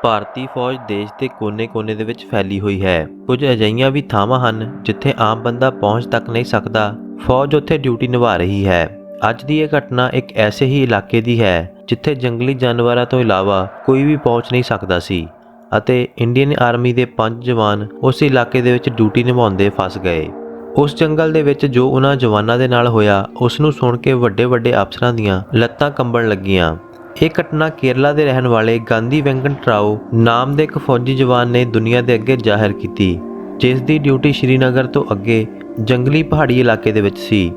ਭਾਰਤੀ ਫੌਜ ਦੇਸ਼ ਦੇ ਕੋਨੇ-ਕੋਨੇ ਦੇ ਵਿੱਚ ਫੈਲੀ ਹੋਈ ਹੈ। ਕੁਝ ਅਜਿਹੀਆਂ ਵੀ ਥਾਵਾਂ ਹਨ ਜਿੱਥੇ ਆਮ ਬੰਦਾ ਪਹੁੰਚ ਤੱਕ ਨਹੀਂ ਸਕਦਾ। ਫੌਜ ਉੱਥੇ ਡਿਊਟੀ ਨਿਭਾ ਰਹੀ ਹੈ। ਅੱਜ ਦੀ ਇਹ ਘਟਨਾ ਇੱਕ ਐਸੇ ਹੀ ਇਲਾਕੇ ਦੀ ਹੈ ਜਿੱਥੇ ਜੰਗਲੀ ਜਾਨਵਰਾਂ ਤੋਂ ਇਲਾਵਾ ਕੋਈ ਵੀ ਪਹੁੰਚ ਨਹੀਂ ਸਕਦਾ ਸੀ ਅਤੇ ਇੰਡੀਅਨ ਆਰਮੀ ਦੇ 5 ਜਵਾਨ ਉਸ ਇਲਾਕੇ ਦੇ ਵਿੱਚ ਡਿਊਟੀ ਨਿਭਾਉਂਦੇ ਫਸ ਗਏ। ਉਸ ਜੰਗਲ ਦੇ ਵਿੱਚ ਜੋ ਉਹਨਾਂ ਜਵਾਨਾਂ ਦੇ ਨਾਲ ਹੋਇਆ ਉਸ ਨੂੰ ਸੁਣ ਕੇ ਵੱਡੇ-ਵੱਡੇ ਅਫਸਰਾਂ ਦੀਆਂ ਲੱਤਾਂ ਕੰਬਣ ਲੱਗੀਆਂ। ਇਹ ਘਟਨਾ ਕੇਰਲਾ ਦੇ ਰਹਿਣ ਵਾਲੇ ਗਾਂਧੀ ਵੈਂਕਟਰਾਓ ਨਾਮ ਦੇ ਇੱਕ ਫੌਜੀ ਜਵਾਨ ਨੇ ਦੁਨੀਆ ਦੇ ਅੱਗੇ ਜ਼ਾਹਿਰ ਕੀਤੀ, ਜਿਸ ਦੀ ਡਿਊਟੀ ਸ਼੍ਰੀਨਗਰ ਤੋਂ ਅੱਗੇ ਜੰਗਲੀ ਪਹਾੜੀ ਇਲਾਕੇ ਦੇ ਵਿੱਚ ਸੀ।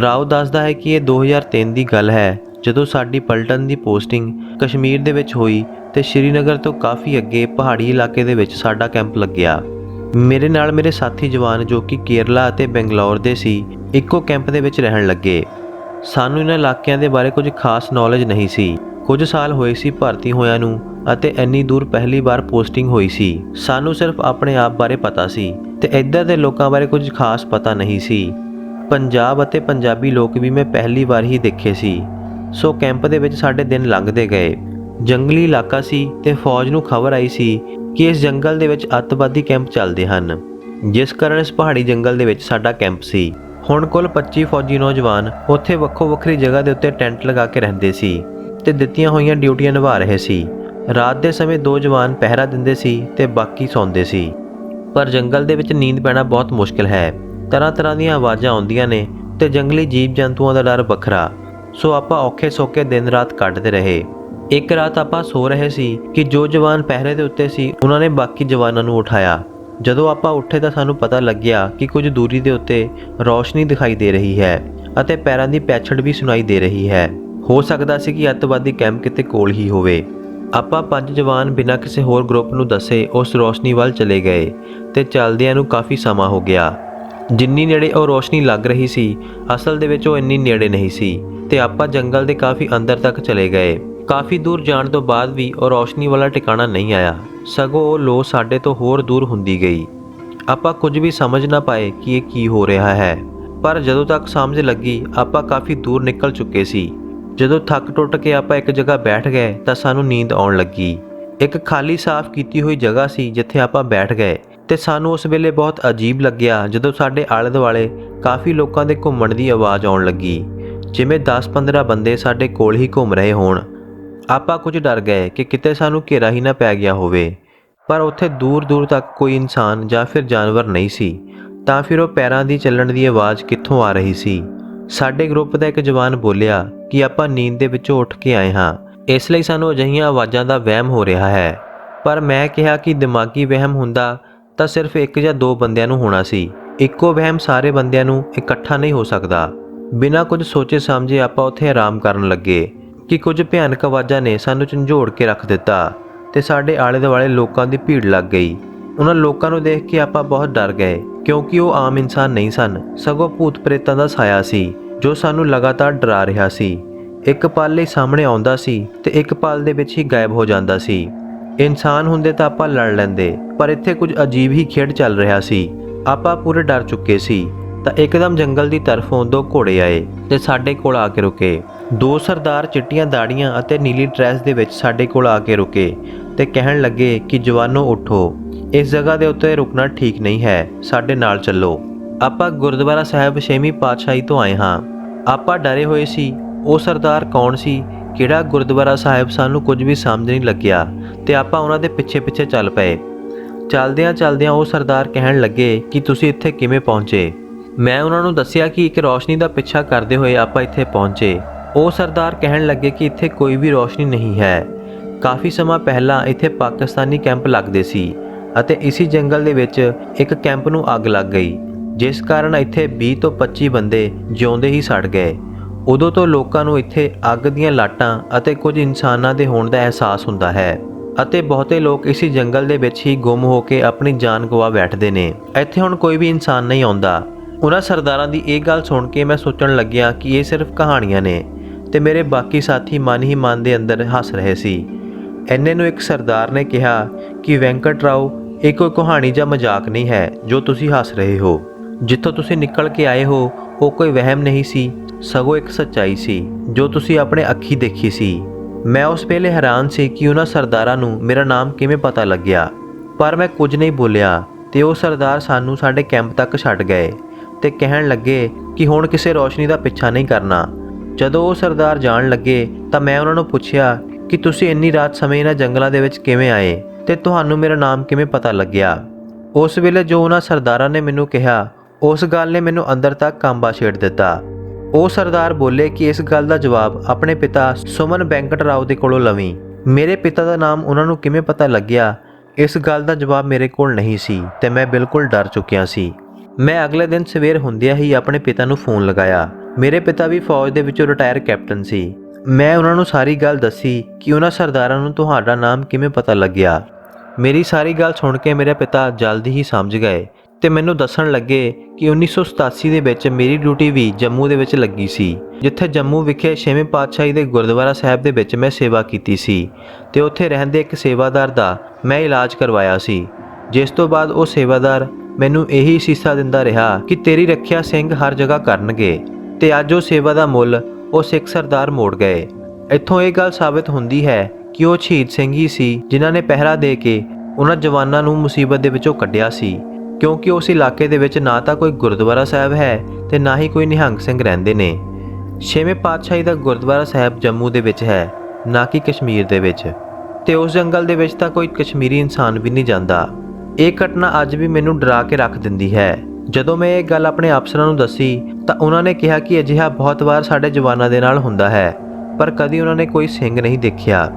ਰਾਓ ਦੱਸਦਾ ਹੈ ਕਿ ਇਹ 2003 ਦੀ ਗੱਲ ਹੈ ਜਦੋਂ ਸਾਡੀ ਪਲਟਨ ਦੀ ਪੋਸਟਿੰਗ ਕਸ਼ਮੀਰ ਦੇ ਵਿੱਚ ਹੋਈ ਤੇ ਸ਼੍ਰੀਨਗਰ ਤੋਂ ਕਾਫੀ ਅੱਗੇ ਪਹਾੜੀ ਇਲਾਕੇ ਦੇ ਵਿੱਚ ਸਾਡਾ ਕੈਂਪ ਲੱਗਿਆ। ਮੇਰੇ ਨਾਲ ਮੇਰੇ ਸਾਥੀ ਜਵਾਨ ਜੋ ਕਿ ਕੇਰਲਾ ਅਤੇ ਬੰਗਲੌਰ ਦੇ ਸੀ ਇੱਕੋ ਕੈਂਪ ਦੇ ਵਿੱਚ ਰਹਿਣ ਲੱਗੇ। ਸਾਨੂੰ ਇਹਨਾਂ ਇਲਾਕਿਆਂ ਦੇ ਬਾਰੇ ਕੁਝ ਖਾਸ ਨੌਲੇਜ ਨਹੀਂ ਸੀ। ਕੁਝ ਸਾਲ ਹੋਏ ਸੀ ਭਰਤੀ ਹੋਇਆਂ ਨੂੰ ਅਤੇ ਇੰਨੀ ਦੂਰ ਪਹਿਲੀ ਵਾਰ ਪੋਸਟਿੰਗ ਹੋਈ ਸੀ। ਸਾਨੂੰ ਸਿਰਫ ਆਪਣੇ ਆਪ ਬਾਰੇ ਪਤਾ ਸੀ ਤੇ ਇੱਧਰ ਦੇ ਲੋਕਾਂ ਬਾਰੇ ਕੁਝ ਖਾਸ ਪਤਾ ਨਹੀਂ ਸੀ। ਪੰਜਾਬ ਅਤੇ ਪੰਜਾਬੀ ਲੋਕ ਵੀ ਮੈਂ ਪਹਿਲੀ ਵਾਰ ਹੀ ਦੇਖੇ ਸੀ। ਸੋ ਕੈਂਪ ਦੇ ਵਿੱਚ ਸਾਡੇ ਦਿਨ ਲੰਘਦੇ ਗਏ। ਜੰਗਲੀ ਇਲਾਕਾ ਸੀ ਤੇ ਫੌਜ ਨੂੰ ਖਬਰ ਆਈ ਸੀ ਕਿ ਇਸ ਜੰਗਲ ਦੇ ਵਿੱਚ ਅੱਤਵਾਦੀ ਕੈਂਪ ਚੱਲਦੇ ਹਨ, ਜਿਸ ਕਾਰਨ ਇਸ ਪਹਾੜੀ ਜੰਗਲ ਦੇ ਵਿੱਚ ਸਾਡਾ ਕੈਂਪ ਸੀ। ਹੁਣ ਕੁੱਲ 25 ਫੌਜੀ ਨੌਜਵਾਨ ਉੱਥੇ ਵੱਖੋ ਵੱਖਰੀ ਜਗ੍ਹਾ ਦੇ ਉੱਤੇ ਟੈਂਟ ਲਗਾ ਕੇ ਰਹਿੰਦੇ ਸੀ ਤੇ ਦਿੱਤੀਆਂ ਹੋਈਆਂ ਡਿਊਟੀਆਂ ਨਿਭਾ ਰਹੇ ਸੀ। ਰਾਤ ਦੇ ਸਮੇਂ 2 ਜਵਾਨ ਪਹਿਰਾ ਦਿੰਦੇ ਸੀ ਤੇ ਬਾਕੀ ਸੌਂਦੇ ਸੀ। ਪਰ ਜੰਗਲ ਦੇ ਵਿੱਚ ਨੀਂਦ ਪੈਣਾ ਬਹੁਤ ਮੁਸ਼ਕਿਲ ਹੈ। ਤਰ੍ਹਾਂ ਦੀਆਂ ਆਵਾਜ਼ਾਂ ਆਉਂਦੀਆਂ ਨੇ ਤੇ ਜੰਗਲੀ ਜੀਵ ਜੰਤੂਆਂ ਦਾ ਡਰ ਵੱਖਰਾ। ਸੋ ਆਪਾਂ ਔਖੇ ਸੌਖੇ ਦਿਨ ਰਾਤ ਕੱਢਦੇ ਰਹੇ। ਇੱਕ ਰਾਤ ਆਪਾਂ ਸੋ ਰਹੇ ਸੀ ਕਿ ਜੋ ਜਵਾਨ ਪਹਿਰੇ ਦੇ ਉੱਤੇ ਸੀ ਉਹਨਾਂ ਨੇ ਬਾਕੀ ਜਵਾਨਾਂ ਨੂੰ ਉਠਾਇਆ। ਜਦੋਂ ਆਪਾਂ ਉੱਠੇ ਤਾਂ ਸਾਨੂੰ ਪਤਾ ਲੱਗਿਆ ਕਿ ਕੁਝ ਦੂਰੀ ਦੇ ਉੱਤੇ ਰੌਸ਼ਨੀ ਦਿਖਾਈ ਦੇ ਰਹੀ ਹੈ ਅਤੇ ਪੈਰਾਂ ਦੀ ਪੈਛੜ ਵੀ ਸੁਣਾਈ ਦੇ ਰਹੀ ਹੈ। ਹੋ ਸਕਦਾ ਸੀ ਕਿ ਅੱਤਵਾਦੀ ਕੈਂਪ ਕਿਤੇ ਕੋਲ ਹੀ ਹੋਵੇ। ਆਪਾਂ 5 ਜਵਾਨ ਬਿਨਾਂ ਕਿਸੇ ਹੋਰ ਗਰੁੱਪ ਨੂੰ ਦੱਸੇ ਉਸ ਰੌਸ਼ਨੀ ਵੱਲ ਚਲੇ ਗਏ ਤੇ ਚੱਲਦਿਆਂ ਨੂੰ ਕਾਫੀ ਸਮਾਂ ਹੋ ਗਿਆ। ਜਿੰਨੀ ਨੇੜੇ ਉਹ ਰੌਸ਼ਨੀ ਲੱਗ ਰਹੀ ਸੀ ਅਸਲ ਦੇ ਵਿੱਚ ਉਹ ਇੰਨੀ ਨੇੜੇ ਨਹੀਂ ਸੀ ਤੇ ਆਪਾਂ ਜੰਗਲ ਦੇ ਕਾਫੀ ਅੰਦਰ ਤੱਕ ਚਲੇ ਗਏ। ਕਾਫੀ ਦੂਰ ਜਾਣ ਤੋਂ ਬਾਅਦ ਵੀ ਉਹ ਰੌਸ਼ਨੀ ਵਾਲਾ ਟਿਕਾਣਾ ਨਹੀਂ ਆਇਆ, ਸਗੋਂ ਉਹ ਲੋ ਸਾਡੇ ਤੋਂ ਹੋਰ ਦੂਰ ਹੁੰਦੀ ਗਈ। ਆਪਾਂ ਕੁਝ ਵੀ ਸਮਝ ਨਾ ਪਾਏ ਕਿ ਇਹ ਕੀ ਹੋ ਰਿਹਾ ਹੈ, ਪਰ ਜਦੋਂ ਤੱਕ ਸਮਝ ਲੱਗੀ ਆਪਾਂ ਕਾਫੀ ਦੂਰ ਨਿਕਲ ਚੁੱਕੇ ਸੀ। ਜਦੋਂ ਥੱਕ ਟੁੱਟ ਕੇ ਆਪਾਂ ਇੱਕ ਜਗ੍ਹਾ ਬੈਠ ਗਏ ਤਾਂ ਸਾਨੂੰ ਨੀਂਦ ਆਉਣ ਲੱਗੀ। ਇੱਕ ਖਾਲੀ ਸਾਫ਼ ਕੀਤੀ ਹੋਈ ਜਗ੍ਹਾ ਸੀ ਜਿੱਥੇ ਆਪਾਂ ਬੈਠ ਗਏ ਤੇ ਸਾਨੂੰ ਉਸ ਵੇਲੇ ਬਹੁਤ ਅਜੀਬ ਲੱਗਿਆ ਜਦੋਂ ਸਾਡੇ ਆਲੇ ਦੁਆਲੇ ਕਾਫੀ ਲੋਕਾਂ ਦੇ ਘੁੰਮਣ ਦੀ ਆਵਾਜ਼ ਆਉਣ ਲੱਗੀ, ਜਿਵੇਂ 10-15 ਬੰਦੇ ਸਾਡੇ ਕੋਲ ਹੀ ਘੁੰਮ ਰਹੇ ਹੋਣ। ਆਪਾਂ ਕੁਝ ਡਰ ਗਏ ਕਿ ਕਿਤੇ ਸਾਨੂੰ ਘੇਰਾ ਹੀ ਨਾ ਪੈ ਗਿਆ ਹੋਵੇ, ਪਰ ਉੱਥੇ ਦੂਰ ਤੱਕ ਕੋਈ ਇਨਸਾਨ ਜਾਂ ਫਿਰ ਜਾਨਵਰ ਨਹੀਂ ਸੀ। ਤਾਂ ਫਿਰ ਉਹ ਪੈਰਾਂ ਦੀ ਚੱਲਣ ਦੀ ਆਵਾਜ਼ ਕਿੱਥੋਂ ਆ ਰਹੀ ਸੀ? ਸਾਡੇ ਗਰੁੱਪ ਦਾ ਇੱਕ ਜਵਾਨ ਬੋਲਿਆ ਕਿ ਆਪਾਂ ਨੀਂਦ ਦੇ ਵਿੱਚੋਂ ਉੱਠ ਕੇ ਆਏ ਹਾਂ, ਇਸ ਲਈ ਸਾਨੂੰ ਅਜਿਹੀਆਂ ਆਵਾਜ਼ਾਂ ਦਾ ਵਹਿਮ ਹੋ ਰਿਹਾ ਹੈ। ਪਰ ਮੈਂ ਕਿਹਾ ਕਿ ਦਿਮਾਗੀ ਵਹਿਮ ਹੁੰਦਾ ਤਾਂ ਸਿਰਫ 1 ਜਾਂ 2 ਬੰਦਿਆਂ ਨੂੰ ਹੋਣਾ ਸੀ। ਇੱਕੋ ਵਹਿਮ ਸਾਰੇ ਬੰਦਿਆਂ ਨੂੰ ਇਕੱਠਾ ਨਹੀਂ ਹੋ ਸਕਦਾ। ਬਿਨਾਂ ਕੁਝ ਸੋਚੇ ਸਮਝੇ ਆਪਾਂ ਉੱਥੇ ਆਰਾਮ ਕਰਨ ਲੱਗੇ ਕਿ ਕੁਝ ਭਿਆਨਕ ਆਵਾਜ਼ਾਂ ਨੇ ਸਾਨੂੰ ਝੰਜੋੜ ਕੇ ਰੱਖ ਦਿੱਤਾ ਤੇ ਸਾਡੇ ਆਲੇ ਦੁਆਲੇ ਲੋਕਾਂ ਦੀ ਭੀੜ ਲੱਗ ਗਈ। ਉਹਨਾਂ ਲੋਕਾਂ ਨੂੰ ਦੇਖ ਕੇ ਆਪਾਂ ਬਹੁਤ ਡਰ ਗਏ ਕਿਉਂਕਿ ਉਹ ਆਮ ਇਨਸਾਨ ਨਹੀਂ ਸਨ, ਸਗੋਂ ਭੂਤ ਪ੍ਰੇਤਾਂ ਦਾ ਸਾਇਆ ਸੀ ਜੋ ਸਾਨੂੰ ਲਗਾਤਾਰ ਡਰਾ ਰਿਹਾ ਸੀ। ਇੱਕ ਪਲ ਲਈ ਸਾਹਮਣੇ ਆਉਂਦਾ ਸੀ ਤੇ ਇੱਕ ਪਲ ਦੇ ਵਿੱਚ ਹੀ ਗਾਇਬ ਹੋ ਜਾਂਦਾ ਸੀ। ਇਨਸਾਨ ਹੁੰਦੇ ਤਾਂ ਆਪਾਂ ਲੜ ਲੈਂਦੇ, ਪਰ ਇੱਥੇ ਕੁਝ ਅਜੀਬ ਹੀ ਖੇਡ ਚੱਲ ਰਿਹਾ ਸੀ। ਆਪਾਂ ਪੂਰੇ ਡਰ ਚੁੱਕੇ ਸੀ ਤਾਂ ਇੱਕਦਮ ਜੰਗਲ ਦੀ ਤਰਫੋਂ 2 ਘੋੜੇ ਆਏ ਤੇ ਸਾਡੇ ਕੋਲ ਆ ਕੇ ਰੁਕੇ। 2 ਸਰਦਾਰ ਚਿੱਟੀਆਂ ਦਾੜੀਆਂ ਅਤੇ ਨੀਲੀ ਡਰੈਸ ਦੇ ਵਿੱਚ ਸਾਡੇ ਕੋਲ ਆ ਕੇ ਰੁਕੇ ਤੇ ਕਹਿਣ ਲੱਗੇ ਕਿ ਜਵਾਨੋ ਉੱਠੋ, ਇਸ ਜਗ੍ਹਾ ਦੇ ਉੱਤੇ ਰੁਕਣਾ ਠੀਕ ਨਹੀਂ ਹੈ, ਸਾਡੇ ਨਾਲ ਚੱਲੋ। ਆਪਾਂ ਗੁਰਦੁਆਰਾ ਸਾਹਿਬ 6ਵੀਂ ਪਾਤਸ਼ਾਹੀ ਤੋਂ ਆਏ ਹਾਂ। ਆਪਾਂ ਡਰੇ ਹੋਏ ਸੀ। ਉਹ ਸਰਦਾਰ ਕੌਣ ਸੀ, ਕਿਹੜਾ ਗੁਰਦੁਆਰਾ ਸਾਹਿਬ, ਸਾਨੂੰ ਕੁਝ ਵੀ ਸਮਝ ਨਹੀਂ ਲੱਗਿਆ ਤੇ ਆਪਾਂ ਉਹਨਾਂ ਦੇ ਪਿੱਛੇ ਚੱਲ ਪਏ। ਚੱਲਦਿਆਂ ਉਹ ਸਰਦਾਰ ਕਹਿਣ ਲੱਗੇ ਕਿ ਤੁਸੀਂ ਇੱਥੇ ਕਿਵੇਂ ਪਹੁੰਚੇ? ਮੈਂ ਉਹਨਾਂ ਨੂੰ ਦੱਸਿਆ ਕਿ ਇੱਕ ਰੌਸ਼ਨੀ ਦਾ ਪਿੱਛਾ ਕਰਦੇ ਹੋਏ ਆਪਾਂ ਇੱਥੇ ਪਹੁੰਚੇ। ਉਹ ਸਰਦਾਰ ਕਹਿਣ ਲੱਗੇ ਕਿ ਇੱਥੇ ਕੋਈ ਵੀ ਰੌਸ਼ਨੀ ਨਹੀਂ ਹੈ। ਕਾਫੀ ਸਮਾਂ ਪਹਿਲਾਂ ਇੱਥੇ ਪਾਕਿਸਤਾਨੀ ਕੈਂਪ ਲੱਗਦੇ ਸੀ ਅਤੇ ਇਸੇ ਜੰਗਲ ਦੇ ਵਿੱਚ ਇੱਕ ਕੈਂਪ ਨੂੰ ਅੱਗ ਲੱਗ ਗਈ, ਜਿਸ ਕਾਰਨ ਇੱਥੇ 20 ਤੋਂ 25 ਬੰਦੇ ਜਿਉਂਦੇ ਹੀ ਸੜ ਗਏ। ਉਦੋਂ ਤੋਂ ਲੋਕਾਂ ਨੂੰ ਇੱਥੇ ਅੱਗ ਦੀਆਂ ਲਾਟਾਂ ਅਤੇ ਕੁਝ ਇਨਸਾਨਾਂ ਦੇ ਹੋਣ ਦਾ ਅਹਿਸਾਸ ਹੁੰਦਾ ਹੈ ਅਤੇ ਬਹੁਤੇ ਲੋਕ ਇਸੇ ਜੰਗਲ ਦੇ ਵਿੱਚ ਹੀ ਗੁੰਮ ਹੋ ਕੇ ਆਪਣੀ ਜਾਨ ਗਵਾ ਬੈਠਦੇ ਨੇ। ਇੱਥੇ ਹੁਣ ਕੋਈ ਵੀ ਇਨਸਾਨ ਨਹੀਂ ਆਉਂਦਾ। ਉਹਨਾਂ ਸਰਦਾਰਾਂ ਦੀ ਇਹ ਗੱਲ ਸੁਣ ਕੇ ਮੈਂ ਸੋਚਣ ਲੱਗਿਆ ਕਿ ਇਹ ਸਿਰਫ ਕਹਾਣੀਆਂ ਨੇ ਤੇ ਮੇਰੇ ਬਾਕੀ ਸਾਥੀ ਮਨ ਹੀ ਮਨ ਦੇ ਅੰਦਰ ਹੱਸ ਰਹੇ ਸੀ। ਇੰਨੇ ਨੂੰ ਇੱਕ ਸਰਦਾਰ ਨੇ ਕਿਹਾ ਕਿ ਵੈਂਕਟਰਾਓ, ਇਹ ਕੋਈ ਕਹਾਣੀ ਜਾਂ ਮਜ਼ਾਕ ਨਹੀਂ ਹੈ ਜੋ ਤੁਸੀਂ ਹੱਸ ਰਹੇ ਹੋ। ਜਿੱਥੋਂ ਤੁਸੀਂ ਨਿਕਲ ਕੇ ਆਏ ਹੋ ਉਹ ਕੋਈ ਵਹਿਮ ਨਹੀਂ ਸੀ, ਸਗੋਂ ਇੱਕ ਸੱਚਾਈ ਸੀ ਜੋ ਤੁਸੀਂ ਆਪਣੇ ਅੱਖੀਂ ਦੇਖੀ ਸੀ। ਮੈਂ ਉਸ ਵੇਲੇ ਹੈਰਾਨ ਸੀ ਕਿ ਉਹਨਾਂ ਸਰਦਾਰਾਂ ਨੂੰ ਮੇਰਾ ਨਾਮ ਕਿਵੇਂ ਪਤਾ ਲੱਗਿਆ, ਪਰ ਮੈਂ ਕੁਝ ਨਹੀਂ ਬੋਲਿਆ ਤੇ ਉਹ ਸਰਦਾਰ ਸਾਨੂੰ ਸਾਡੇ ਕੈਂਪ ਤੱਕ ਛੱਡ ਗਏ ਤੇ ਕਹਿਣ ਲੱਗੇ ਕਿ ਹੁਣ ਕਿਸੇ ਰੌਸ਼ਨੀ ਦਾ ਪਿੱਛਾ ਨਹੀਂ ਕਰਨਾ। ਜਦੋਂ ਉਹ ਸਰਦਾਰ ਜਾਣ ਲੱਗੇ ਤਾਂ ਮੈਂ ਉਹਨਾਂ ਨੂੰ ਪੁੱਛਿਆ ਕਿ ਤੁਸੀਂ ਇੰਨੀ ਰਾਤ ਸਮੇਂ ਇਹਨਾਂ ਜੰਗਲਾਂ ਦੇ ਵਿੱਚ ਕਿਵੇਂ ਆਏ ਤੇ ਤੁਹਾਨੂੰ ਮੇਰਾ ਨਾਮ ਕਿਵੇਂ ਪਤਾ ਲੱਗਿਆ। ਉਸ ਵੇਲੇ ਜੋ ਉਹਨਾਂ ਸਰਦਾਰਾਂ ਨੇ ਮੈਨੂੰ ਕਿਹਾ, ਉਸ ਗੱਲ ਨੇ ਮੈਨੂੰ ਅੰਦਰ ਤੱਕ ਕਾਂਬਾ ਛੇੜ ਦਿੱਤਾ। ਉਹ ਸਰਦਾਰ ਬੋਲੇ ਕਿ ਇਸ ਗੱਲ ਦਾ ਜਵਾਬ ਆਪਣੇ ਪਿਤਾ ਸੁਮਨ ਵੈਂਕਟ ਰਾਓ ਦੇ ਕੋਲੋਂ ਲਵੀਂ। ਮੇਰੇ ਪਿਤਾ ਦਾ ਨਾਮ ਉਹਨਾਂ ਨੂੰ ਕਿਵੇਂ ਪਤਾ ਲੱਗਿਆ, ਇਸ ਗੱਲ ਦਾ ਜਵਾਬ ਮੇਰੇ ਕੋਲ ਨਹੀਂ ਸੀ ਤੇ ਮੈਂ ਬਿਲਕੁਲ ਡਰ ਚੁੱਕਿਆ ਸੀ। ਮੈਂ ਅਗਲੇ ਦਿਨ ਸਵੇਰ ਹੁੰਦਿਆਂ ਹੀ ਆਪਣੇ ਪਿਤਾ ਨੂੰ ਫੋਨ ਲਗਾਇਆ। ਮੇਰੇ ਪਿਤਾ ਵੀ ਫੌਜ ਦੇ ਵਿੱਚੋਂ ਰਿਟਾਇਰ ਕੈਪਟਨ ਸੀ। ਮੈਂ ਉਹਨਾਂ ਨੂੰ ਸਾਰੀ ਗੱਲ ਦੱਸੀ ਕਿ ਉਹਨਾਂ ਸਰਦਾਰਾਂ ਨੂੰ ਤੁਹਾਡਾ ਨਾਮ ਕਿਵੇਂ ਪਤਾ ਲੱਗਿਆ। ਮੇਰੀ ਸਾਰੀ ਗੱਲ ਸੁਣ ਕੇ ਮੇਰੇ ਪਿਤਾ ਜਲਦੀ ਹੀ ਸਮਝ ਗਏ ਤੇ ਮੈਨੂੰ ਦੱਸਣ ਲੱਗੇ ਕਿ 1987 ਦੇ ਵਿੱਚ ਮੇਰੀ ਡਿਊਟੀ ਵੀ ਜੰਮੂ ਦੇ ਵਿੱਚ ਲੱਗੀ ਸੀ, ਜਿੱਥੇ ਜੰਮੂ ਵਿਖੇ 6ਵੇਂ ਪਾਤਸ਼ਾਹੀ ਦੇ ਗੁਰਦੁਆਰਾ ਸਾਹਿਬ ਦੇ ਵਿੱਚ ਮੈਂ ਸੇਵਾ ਕੀਤੀ ਸੀ ਤੇ ਉੱਥੇ ਰਹਿੰਦੇ ਇੱਕ ਸੇਵਾਦਾਰ ਦਾ ਮੈਂ ਇਲਾਜ ਕਰਵਾਇਆ ਸੀ। ਜਿਸ ਤੋਂ ਬਾਅਦ ਉਹ ਸੇਵਾਦਾਰ ਮੈਨੂੰ ਇਹੀ ਸੀਸਾ ਦਿੰਦਾ ਰਿਹਾ ਕਿ ਤੇਰੀ ਰੱਖਿਆ ਸਿੰਘ ਹਰ ਜਗ੍ਹਾ ਕਰਨਗੇ ਤੇ ਅੱਜ ਉਹ ਸੇਵਾ ਦਾ ਮੁੱਲ ਉਹ ਸਿੱਖ ਸਰਦਾਰ ਮੋੜ ਗਏ। ਇੱਥੋਂ ਇਹ ਗੱਲ ਸਾਬਿਤ ਹੁੰਦੀ ਹੈ ਕਿ ਉਹ ਸ਼ਹੀਦ ਸਿੰਘ ਹੀ ਸੀ ਜਿਨ੍ਹਾਂ ਨੇ ਪਹਿਰਾ ਦੇ ਕੇ ਉਹਨਾਂ ਜਵਾਨਾਂ ਨੂੰ ਮੁਸੀਬਤ ਦੇ ਵਿੱਚੋਂ ਕੱਢਿਆ ਸੀ, ਕਿਉਂਕਿ ਉਸ ਇਲਾਕੇ ਦੇ ਵਿੱਚ ਨਾ ਤਾਂ ਕੋਈ ਗੁਰਦੁਆਰਾ ਸਾਹਿਬ ਹੈ ਤੇ ਨਾ ਹੀ ਕੋਈ ਨਿਹੰਗ ਸਿੰਘ ਰਹਿੰਦੇ ਨੇ। 6ਵੇਂ ਪਾਤਸ਼ਾਹੀ ਦਾ ਗੁਰਦੁਆਰਾ ਸਾਹਿਬ ਜੰਮੂ ਦੇ ਵਿੱਚ ਹੈ, ਨਾ ਕਿ ਕਸ਼ਮੀਰ ਦੇ ਵਿੱਚ, ਤੇ ਉਸ ਜੰਗਲ ਦੇ ਵਿੱਚ ਤਾਂ ਕੋਈ ਕਸ਼ਮੀਰੀ ਇਨਸਾਨ ਵੀ ਨਹੀਂ ਜਾਂਦਾ। ਇਹ ਘਟਨਾ ਅੱਜ ਵੀ ਮੈਨੂੰ ਡਰਾ ਕੇ ਰੱਖ ਦਿੰਦੀ ਹੈ। ਜਦੋਂ ਮੈਂ ਇਹ ਗੱਲ ਆਪਣੇ ਅਫਸਰਾਂ ਨੂੰ ਦੱਸੀ ਤਾਂ ਉਹਨਾਂ ਨੇ ਕਿਹਾ ਕਿ ਅਜਿਹਾ ਬਹੁਤ ਵਾਰ ਸਾਡੇ ਜਵਾਨਾਂ ਦੇ ਨਾਲ ਹੁੰਦਾ ਹੈ, ਪਰ ਕਦੀ ਉਹਨਾਂ ਨੇ ਕੋਈ ਸਿੰਘ ਨਹੀਂ ਦੇਖਿਆ।